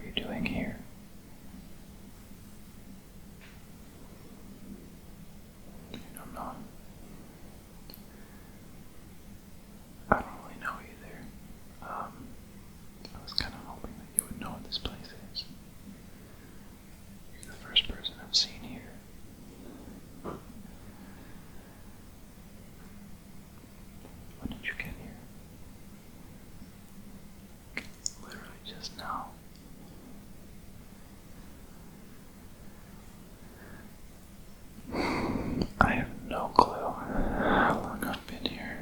you doing here? You don't know? I don't really know either. I was kind of hoping that you would know what this place is. You're the first person I've seen here. When did you get here? Literally just now. I have no clue how long I've been here.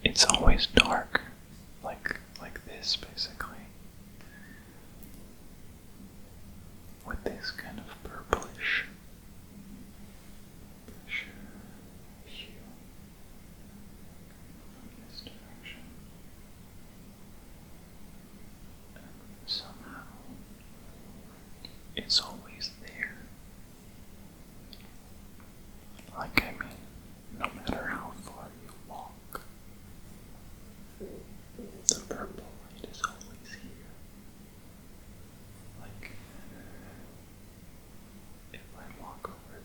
It's always dark, like this basically, with this kind of purplish hue from this direction, and somehow it's always there. Like, I mean, no matter how far you walk, the purple light is always here. Like, if I walk over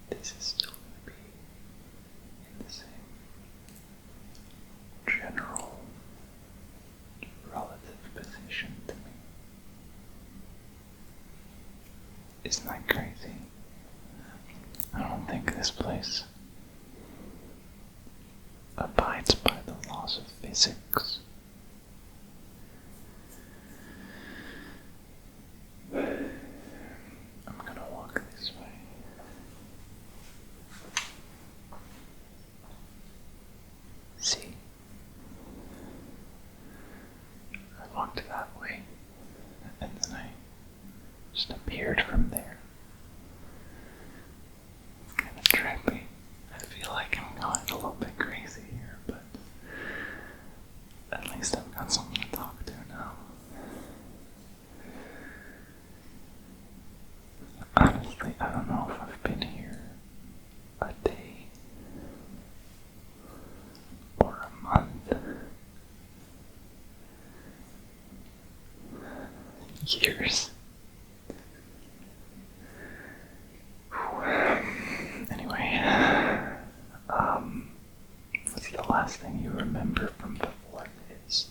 there, this is still going to be in the same general relative position to me. Isn't that crazy? I don't think this place abides by the laws of physics. I'm gonna walk this way. See? I walked that way, and then I just appeared from there. It's kind of trippy. I feel like I'm going a little bit crazy here, but at least I've got someone to talk to now. Honestly, I don't know if I've been here a day or a month. Years. Anyway, what's the last thing you remember from before this?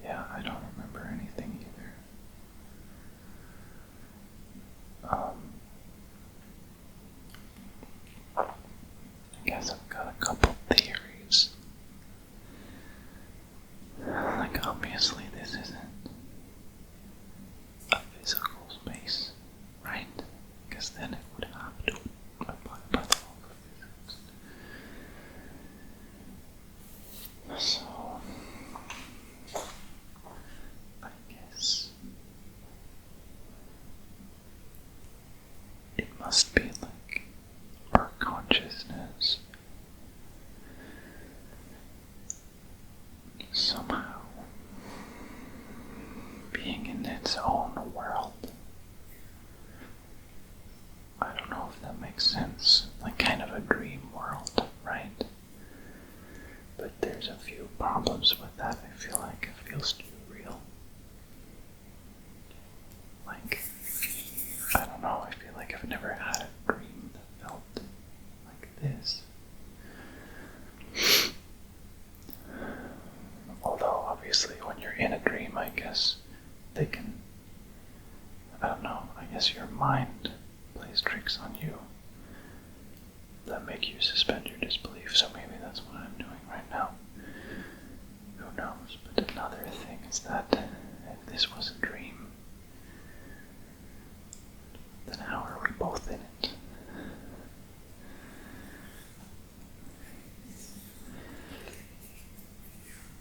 Yeah, I don't remember anything either. I guess I've got a couple theories. Like, obviously this isn't a physical space, right? Because then it would have to abide by the laws of physics. So, I guess it must be like our consciousness somehow being in its own world. I don't know if that makes sense. Like, kind of a dream world, right? But there's a few problems with that. I feel like it feels too real. Like, I don't know, I feel like I've never had a dream that felt like this. Although, obviously, when you're in a dream, I guess they can, I don't know, I guess your mind plays tricks on you that make you suspend your disbelief, so maybe that's what I'm doing right now. Who knows? But another thing is that if this was a dream, then how are we both in it?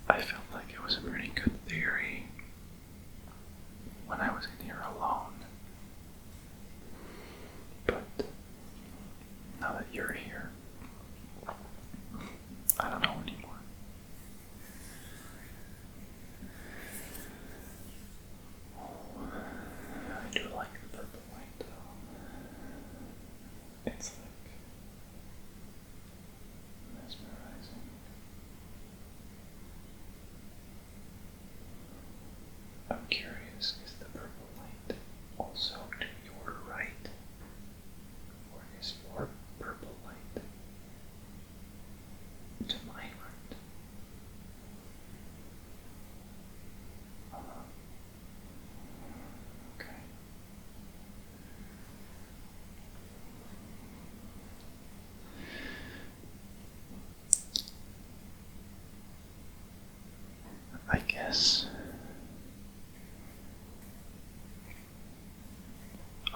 I felt like it was a pretty good theory when I was in here alone. But now that you're here, I don't know anymore.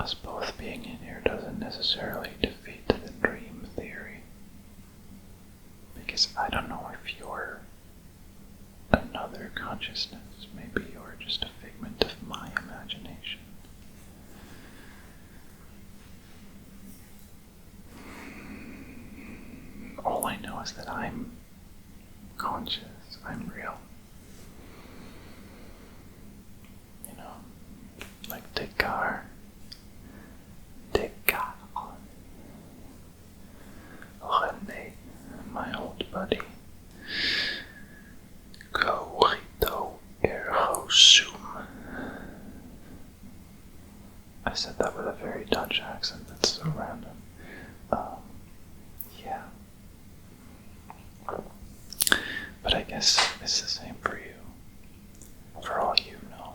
us both being in here doesn't necessarily defeat the dream theory. Because I don't know if you're another consciousness. Maybe you're just a figment of my imagination. All I know is that I'm conscious. I'm real. You know, like Descartes. René, my old buddy. Cogito ergo sum. I said that with a very Dutch accent. That's so random. Yeah. But I guess it's the same for you. For all you know,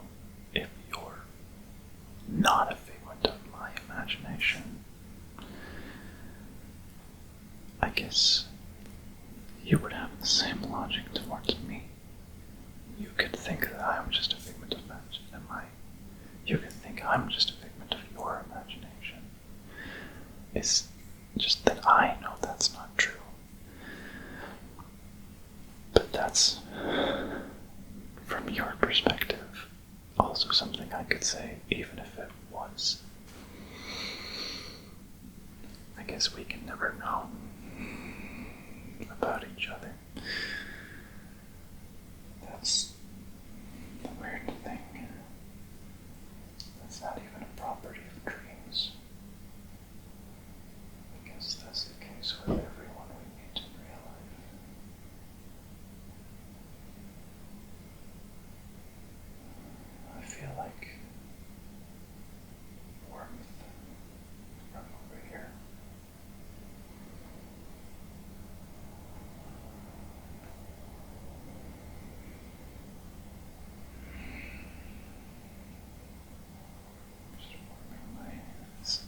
if you're not a figment of my imagination, I guess you would have the same logic towards me. You could think that I'm just a figment of You could think I'm just a figment of your imagination. It's just that I know that's not true. But that's, from your perspective, also something I could say, even if it was. I guess we can never know about each other. That's the weird thing. That's not even a property of dreams. I guess that's the case with everyone we meet in real life. I feel like warmth from over here. Just warming my hands.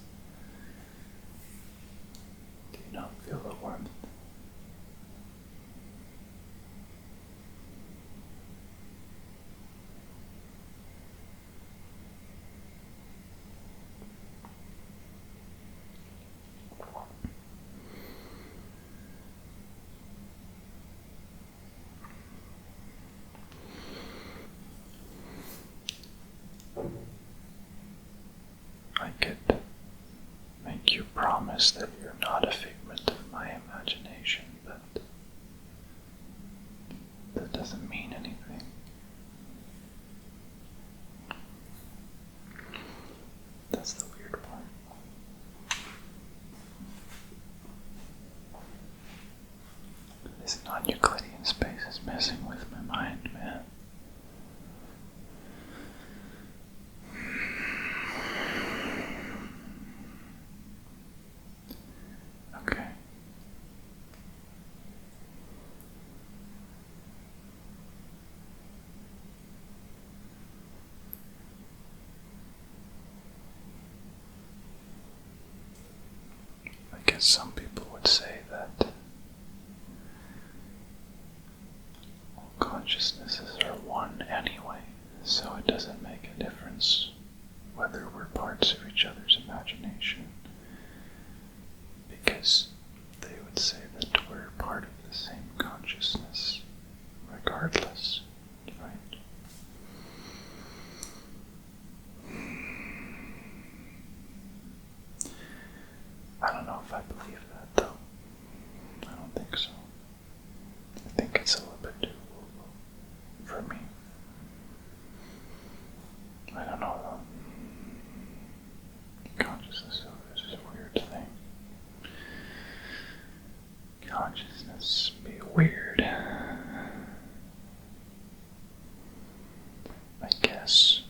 Do you not feel the warmth? I could make you promise that you're not a figment of my imagination, but that doesn't mean anything. That's the weird part. This non-Euclidean space is messing with my mind, man. Okay. I guess some people would say that all consciousnesses are one anyway, so it doesn't make a difference whether we're parts of each other's imagination, because they would say that we're part of the same consciousness regardless, right? I don't know if I believe that, though. I don't think so. I think it's a little bit too woo-woo for me. I don't know, though. Consciousness is a weird thing. Consciousness be weird. I guess.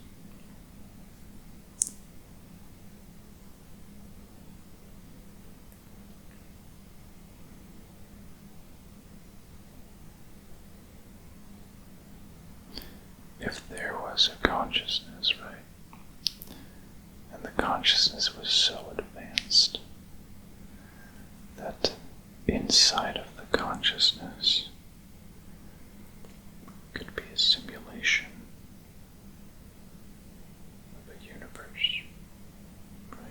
If there was a consciousness, right? And the consciousness was so advanced that inside of the consciousness could be a simulation of a universe, right?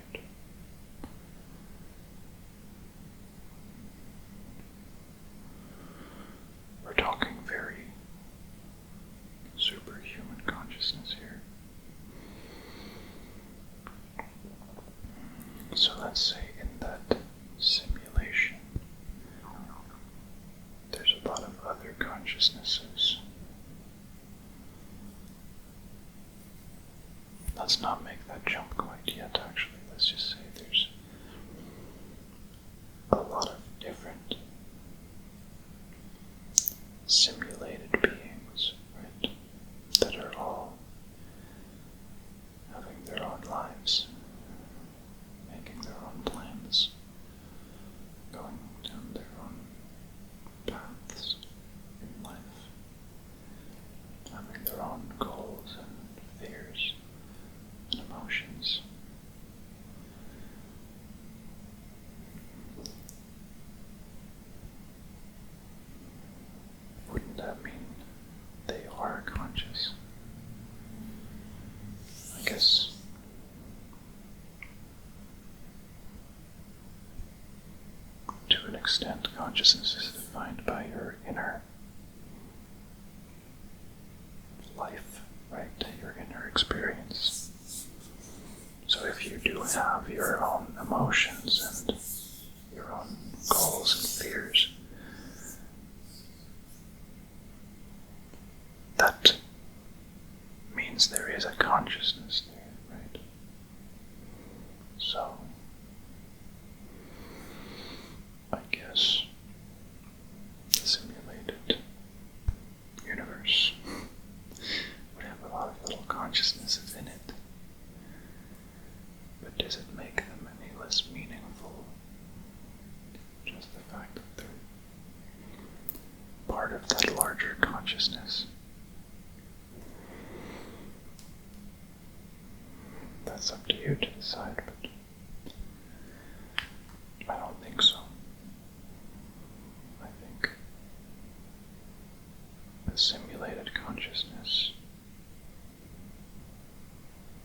consciousnesses. Let's not make that jump quite yet, actually. Let's just say there's a lot of different simulated beings, right? That are all having their own lives, making their own plans, going down their own paths in life, having their own goals and fears and emotions. Wouldn't that mean they are conscious? I guess to an extent consciousness is defined by your inner life, right? Your inner experience. So if you do have your own emotions and your own goals and fears, that means there is a consciousness there, right? So, I guess the simulated universe would have a lot of little consciousnesses in it. But does it make them any less meaningful? Just the fact that they're part of that larger consciousness. That's up to you to decide, but I don't think so. I think the simulated consciousness,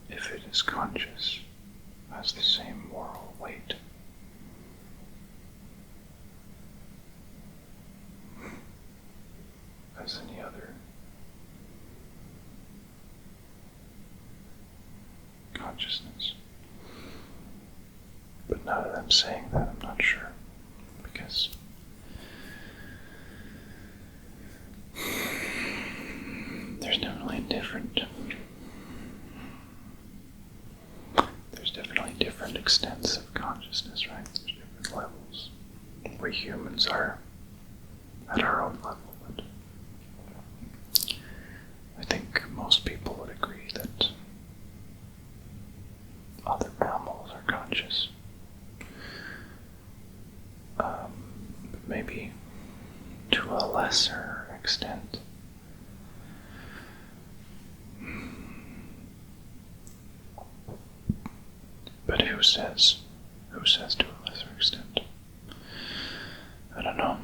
if it is conscious, has the same moral weight as any other consciousness. But now that I'm saying that, I'm not sure, because there's definitely different extents of consciousness, right? There's different levels. We humans are at our own level, but I think most people would agree that other mammals are conscious. But maybe to a lesser extent. But who says to a lesser extent? I don't know.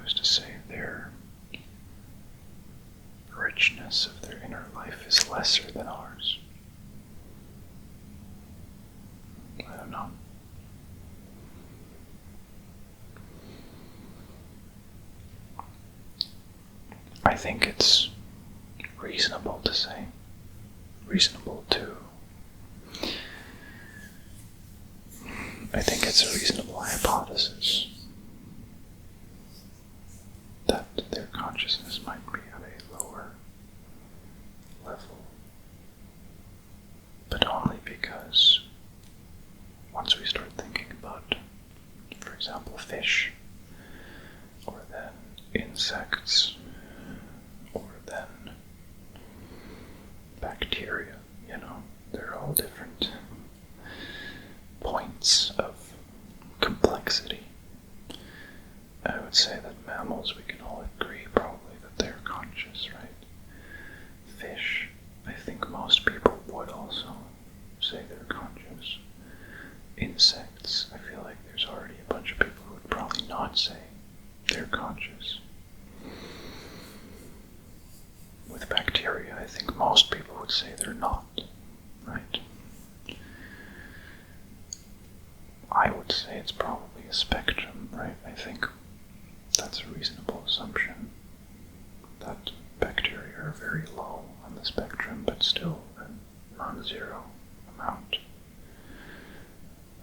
Who's to say their richness of their inner life is lesser than ours? I don't know. I think it's reasonable to say, I think it's a reasonable hypothesis that their consciousness might be at a lower level, but only because once we start thinking about, for example, fish, or then insects, or then bacteria, they're all different points of complexity. I would say that mammals, we can all agree probably that they're conscious, right? Fish, I think most people would also say they're conscious. Insects, I feel like there's already a bunch of people who would probably not say they're conscious. With bacteria, I think most people would say they're not, right? I would say it's probably a spectrum, right? I think that's a reasonable assumption that bacteria are very low on the spectrum, but still a non-zero amount.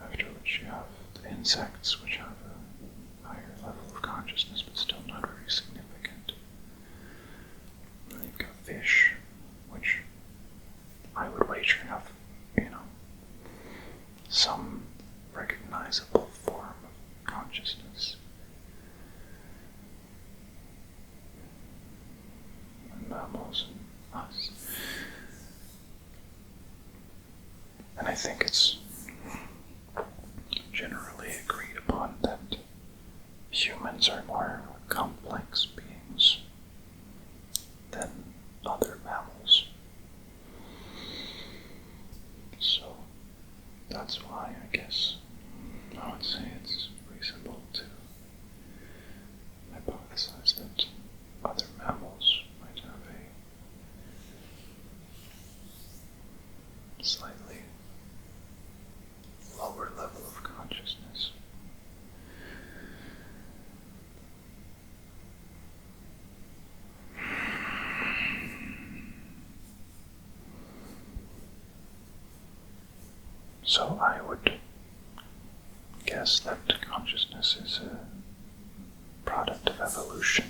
After which you have the insects, which have a higher level of consciousness, but still not very consciousness. And mammals and us. And I think it's generally agreed upon that humans are more complex beings than other mammals. So that's why I guess I would say it's reasonable to hypothesize that other mammals might have a slightly lower level of consciousness. So I would guess that consciousness is a product of evolution,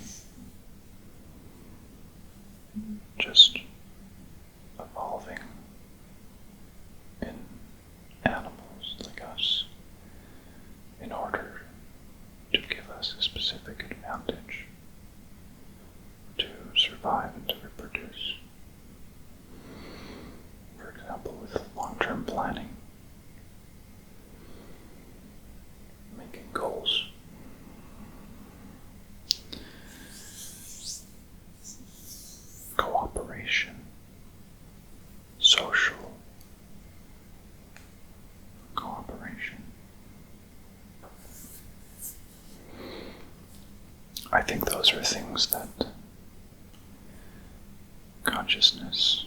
just evolving in animals like us in order to give us a specific advantage to survive and to reproduce. For example, with long-term planning, making goals. Cooperation, social cooperation. I think those are things that consciousness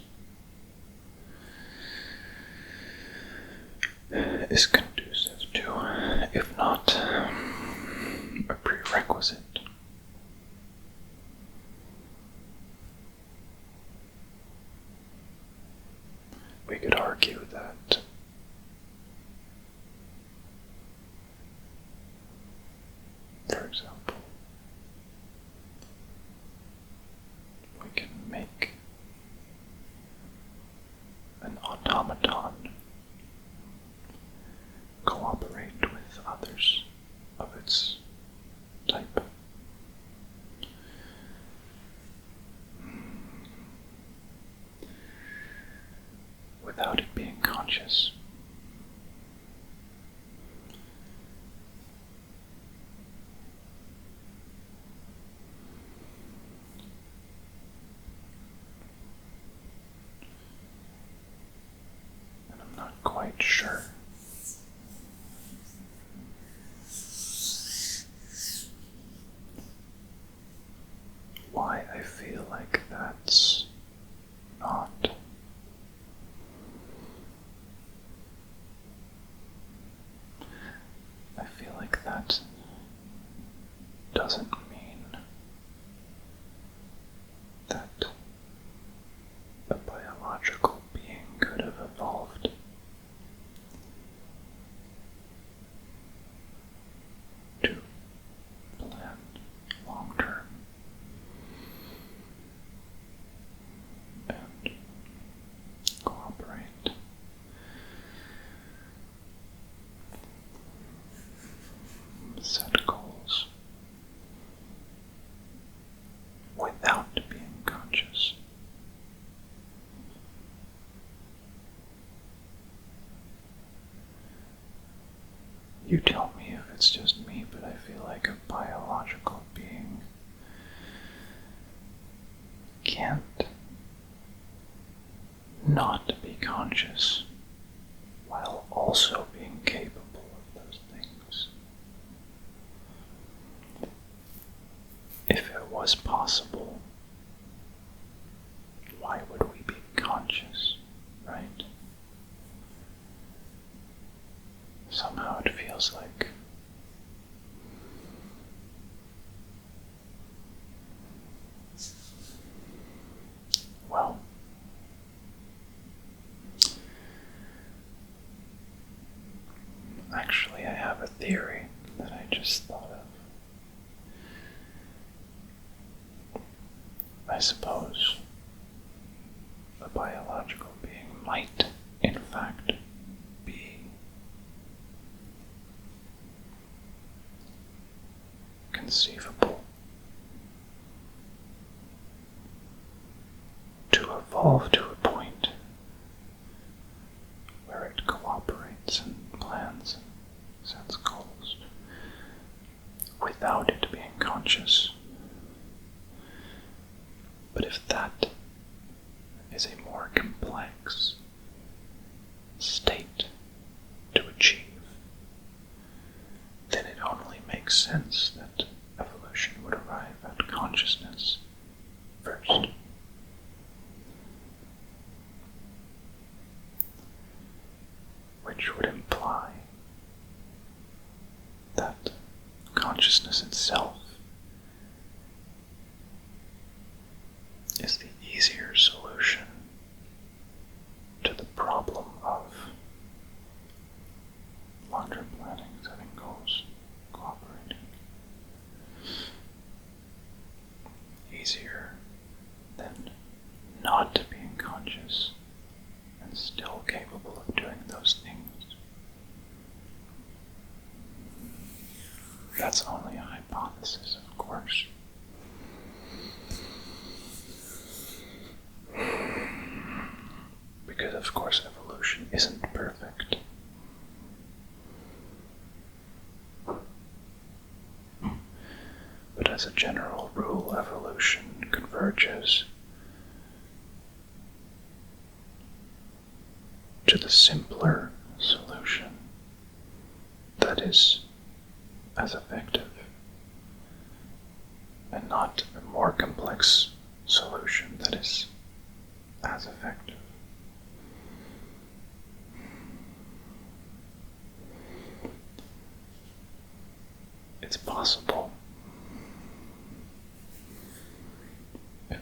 is conducive to, if not a prerequisite. We could argue that for example, we can make an automaton cooperate with others of its type. Without it being conscious. And I'm not quite sure why I feel like that's not that doesn't mean that a biological being could have evolved to plan long term and cooperate. Set goals without being conscious. You tell me if it's just me, but I feel like a biological being can't not be conscious while also being capable of those things. If it was possible, why would we be conscious, right? Somehow it feels like well, actually I have a theory that I just thought of. I suppose a biological being might, in fact, be conceivable to evolve to a point where it cooperates and plans and sets goals without it being conscious. But if that is a more complex state to achieve, then it only makes sense that evolution would arrive at consciousness first. Which would imply that consciousness itself is the easier solution to the problem of long-term planning, setting goals, cooperating. Easier than not being conscious and still capable of doing those things. That's only a hypothesis, of course. Because, of course, evolution isn't perfect. But as a general rule, evolution converges to the simpler solution that is as effective, and not a more complex solution that is as effective. It's possible if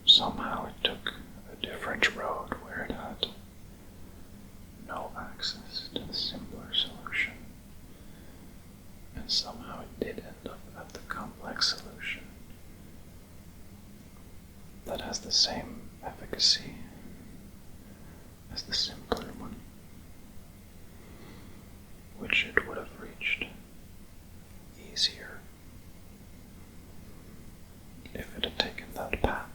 somehow it took a different road where it had no access to the simpler solution, and somehow it did end up at the complex solution that has the same efficacy as the simpler one, which it would have reached easier if it had taken that path.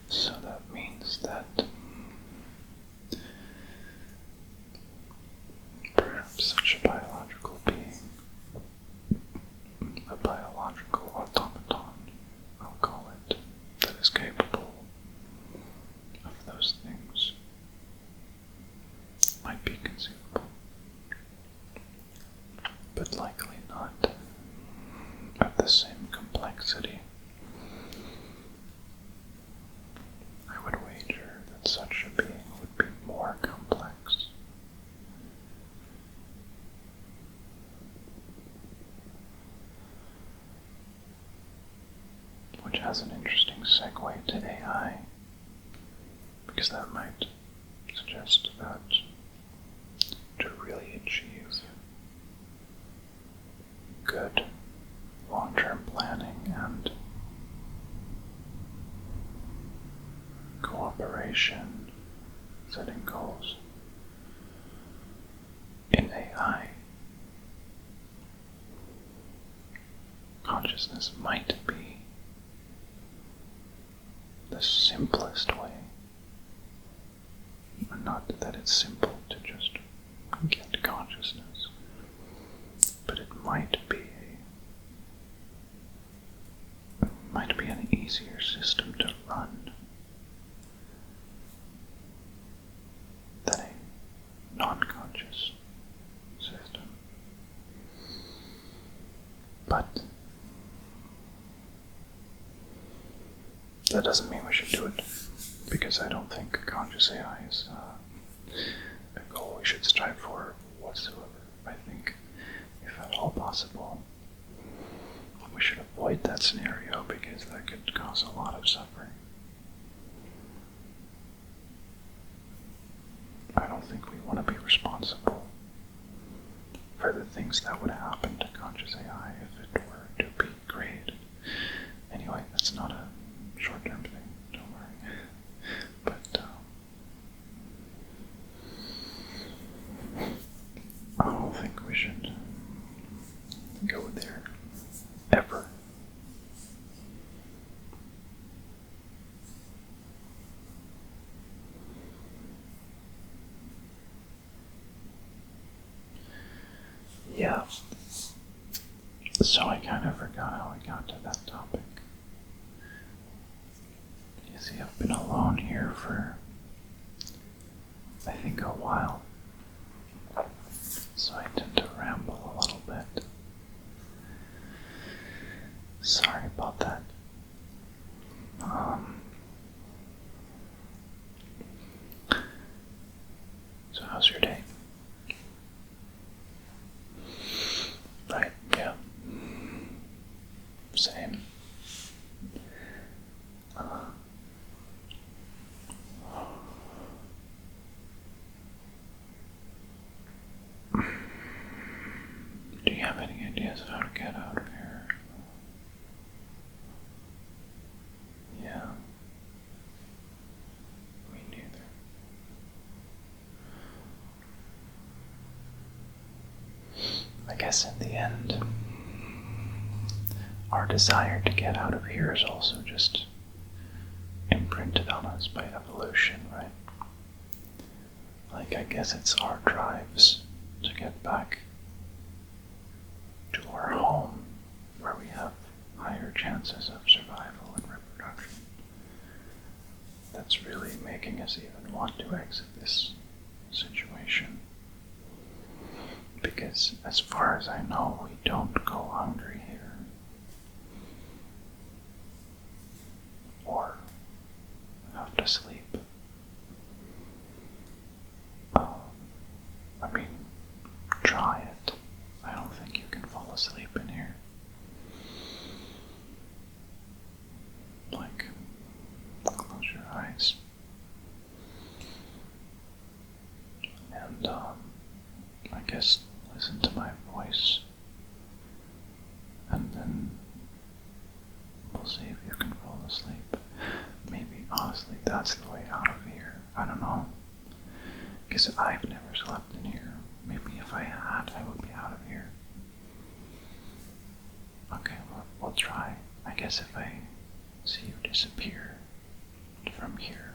So that means that perhaps such a biological being, a biological automaton, I'll call it, that is capable of those things, might be conceivable, but likely not of the same complexity. I would wager that such a being would be more complex. Which has an interesting segue to AI, because that might suggest that to really achieve good long-term planning and cooperation, setting goals in AI, consciousness might be the simplest way. Not that it's simple to just get consciousness, but it might be an easier system to run than a non-conscious system. But that doesn't mean we should do it because I don't think conscious AI is a goal we should strive for whatsoever. I think, if at all possible, we should avoid that scenario because that could cause a lot of suffering. I don't think we want to be responsible for the things that would happen to conscious AI if it were to be created. Anyway, that's not a short-term thing, don't worry. But I don't think we should go there ever. Yeah. So I kind of forgot how I got to that topic. You see, I've been alone here for, I think, a while. So I tend to ramble a little bit. Sorry about that. So how's your day? Right, yeah. Same. Do you have any ideas of how to get out of here? Yeah. Me neither. I guess in the end, our desire to get out of here is also just imprinted on us by evolution, right? Like, I guess it's our drives to get back to our home, where we have higher chances of survival and reproduction. That's really making us even want to exit this situation. Because as far as I know, we don't go hungry here. Or have to sleep. I mean, try it. I don't think you can fall asleep in here. Like, close your eyes. And, I guess listen to my voice. And then we'll see if you can fall asleep. Maybe, honestly, that's the way out of here. I don't know. Because I've never slept in here. Maybe if I had, I would be out of here. Okay, we'll try. I guess if I see you disappear from here,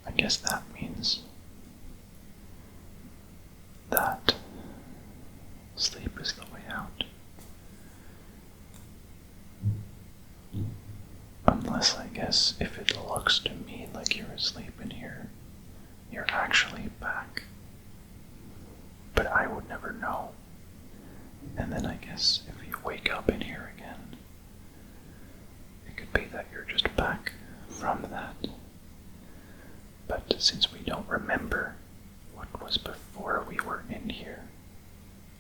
I guess that means that sleep is the way out. Unless, I guess, if it looks to me like you're asleep in here, you're actually back. But I would never know. And then I guess if you wake up in here again, it could be that you're just back from that. But since we don't remember what was before we were in here,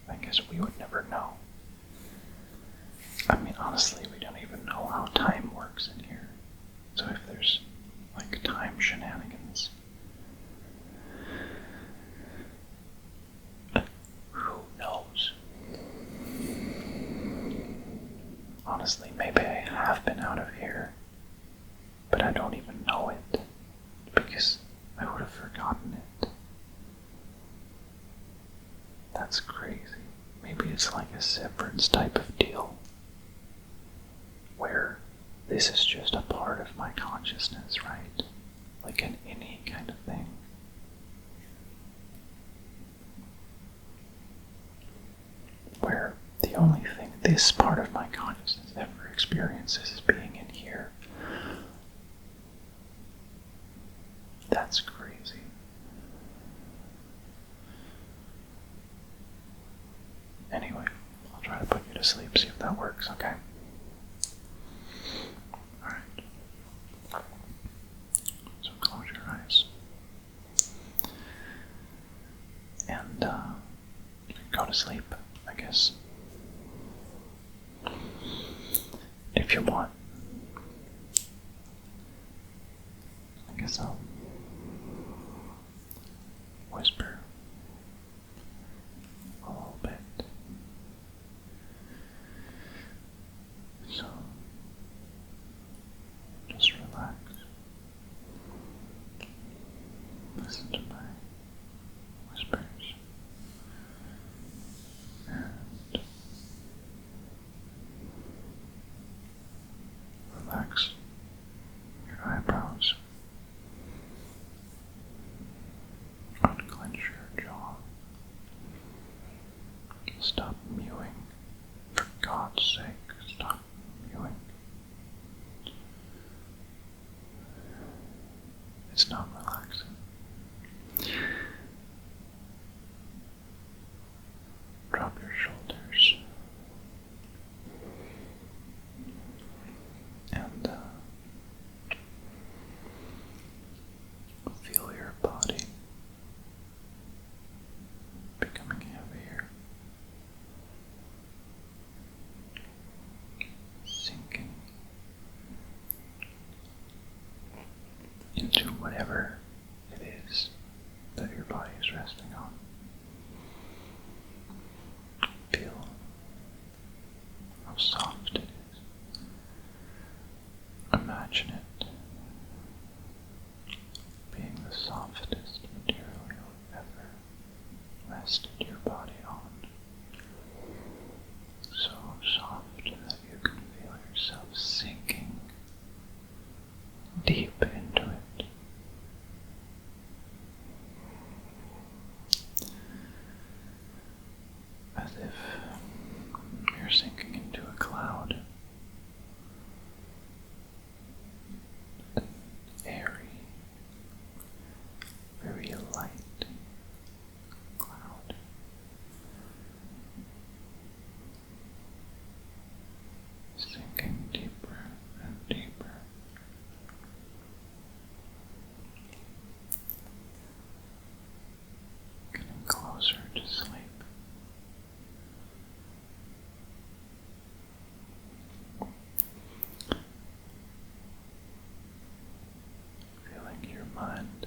I guess we would never know. I mean, honestly, we don't even know how time works in here. So if there's, like, time shenanigans, who knows? Honestly, maybe I have been out of here, but I don't even know it, because I would have forgotten it. That's crazy. Maybe it's like a severance type of deal, where this is just a part of my consciousness, right? Like in any kind of thing. Where the only thing this part of my consciousness ever experiences is being in here. That's crazy. Anyway, I'll try to put you to sleep, see if that works, okay? Alright. eyes. And go to sleep, I guess. If you want. I guess I'll whisper a little bit. So, just relax. Listen to my whispers. And relax your eyebrows. Unclench your jaw. Stop mewing. For God's sake, stop mewing. It's not relaxing. Drop your shoulders. And feel your body becoming heavier, sinking into whatever it is that your body is resting on. Feel how soft it is. Imagine it being the softest material you've ever rested your body on. So soft that you can feel yourself sinking deep into it. As if you're sinking into a cloud. An airy, very light cloud. Sinking deeper and deeper. Getting closer to sleep. Feeling your mind